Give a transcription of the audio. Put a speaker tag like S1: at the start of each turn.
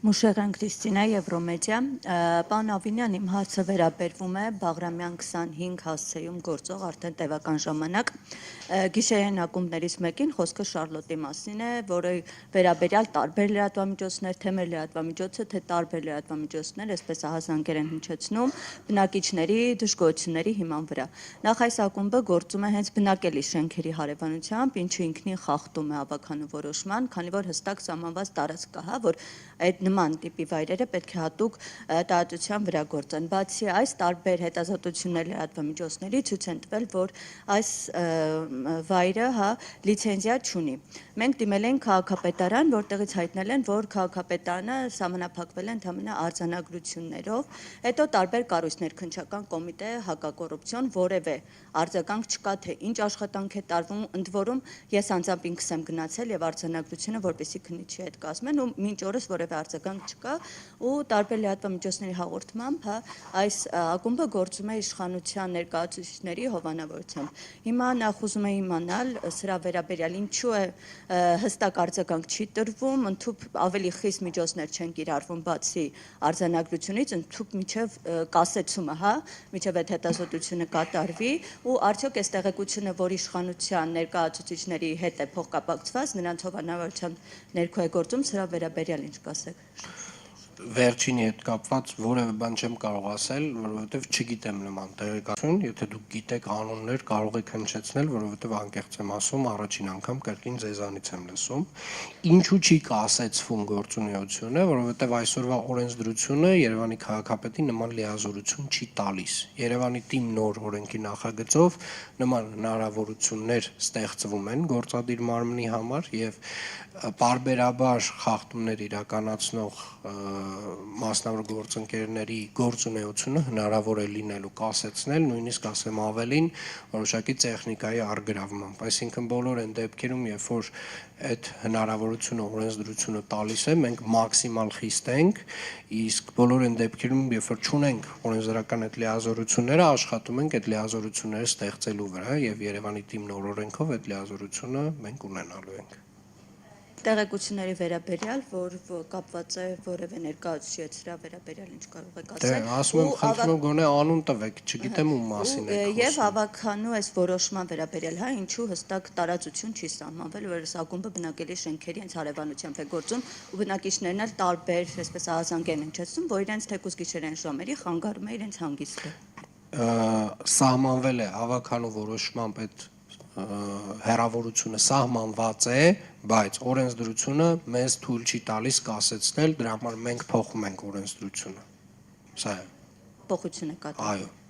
S1: Մուշեղյան Քրիստինա, Եվրոմեդիա, պարոն Ավինյան, իմ հարցը վերաբերվում է Բաղրամյան 25 հասցեում գործող արդեն տևական ժամանակ գիշերային ակումբներից մեկին, խոսքը Շարլոտի մասին է, որը վերաբերյալ տարբեր լրատվամիջոցներ, թե մեր լրատվամիջոցը, թե տարբեր լրատվամիջոցներ, այսպես ահազանգեր են հնչեցնում բնակիչների դժգոհությունների հիման վրա։ Նախ այս ակումբը գործում է հենց բնակելի շենքերի հարևանությամբ, ինչը ինքնին խախտում է ավագանու որոշման, քանի որ հստակ սահմանված տարածք կա, որ այդ նման տիպի վայրերը պետք է հատուկ տարածության վրա գործեն։ Բացի այս, տարբեր հետազոտություններ լրատվամիջոցների ցույց են տվել, որ այս վայրը լիցենզիա չունի։ Մենք դիմել ենք քաղաքապետարան, որտեղից հայտնել են, որ քաղաքապետարանը սահմանափակվել է ընդհանրապես արձանագրություններով, հետո տարբեր կառույցներ, քննչական կոմիտե, հակակոռուպցիոն, որևէ արձագանք չկա, թե ինչ աշխատանք է տարվում, ընդ որում ես անձամբ ինքս եմ գնացել եւ արձանագրությունը որպեսի քննիչի հետ կազմեն ու մինչ օրս որևէ արձագանք չկա ու տարբեր լրատվամիջոցների հաղորդմամբ այս ակումբը գործում է իշխանության ներկայացուցիչների հովանավորությամբ։ Հիմա նախ ուզում եմ իմանալ սրա վերաբերյալ ինչու է հստակ արձագանք չի տրվում, ընդհանուր ավելի խիստ միջոցներ չեն կիրառվում բացի արձանագրությունից, ընդհանուր միջև կասեցումը, միջև այդ հետազոտությունը կատարվի ու արդյոք այս տեղեկությունը, որ իշխանության ներկայացուցիչների հետ է փոխկապակցված, նրանց հովանավորությամբ ներքո է գործում, սրա վերաբերյալ ինչ կասեք։
S2: Վերջինի հետ կապված որևէ բան չեմ կարող ասել, որովհետև չգիտեմ նման տեղեկատվություն, եթե դուք գիտեք անուններ, կարող եք հնչեցնել, որովհետև անկեղծ եմ ասում, առաջին անգամ կրկին ձեզանից եմ լսում։ Ինչու չի կասեցվում գործունեությունը, որովհետև այսօրվա օրենսդրությունը Երևանի քաղաքապետին նման լիազորություն չի տալիս։ Երևանի թիմ նոր օրենքի նախագծով նման հնարավորություններ ստեղծվում են գործադիր մարմնի համար եւ պարբերաբար խախտումներ իրականացնող մասնավոր գործընկերների գործունեությունը հնարավոր է լինելու կասեցնել, նույնիսկ ասեմ ավելին, որոշակի տեխնիկայի առգրավմամբ։ Այսինքն բոլոր այն դեպքերում, երբ որ այդ հնարավորությունը օրենսդրությունը տալիս է, մենք մաքսիմալ խիստ ենք, իսկ բոլոր այն դեպքերում, երբ որ չունենք օրենսդրական այդ լիազորությունները, աշխատում ենք այդ լիազորությունները ստեղծելու վրա եւ Երևանի թիմ նոր օրենքով այդ լիազորությունը մենք ունենալու ենք։
S1: Տեղեկությունների վերաբերյալ, որ կապված է որևէ ներկայացուցիչ հետ սրա վերաբերյալ ինչ կարող եք ասել։
S2: Դե ասում եմ, խնդրում եմ գոնե անուն տվեք, չգիտեմ ում մասին եք խոսում։
S1: Եվ հավաքանու այս որոշման վերաբերյալ, ինչու հստակ տարածություն չի սահմանվել, որ այս ակումբը բնակելի շենքերի հենց հարևանությամբ է գործում ու բնակիչներն էլ տարբեր, այսպես ահազանգ են հնչեցնում, որ իրենց թեկուզ գիշերային ժամերի խանգարում է իրենց հանգիստը։
S2: Սահմանվել է հավաքանու որոշմամբ այդ հեռավորությունը սահմանված է, բայց օրենսդրությունը մեզ թույլ չի տալիս կասեցնել, դրա համար մենք փոխում ենք օրենսդրությունը։ Սա է։
S1: Փոխություն է կատարվում։
S2: Այո։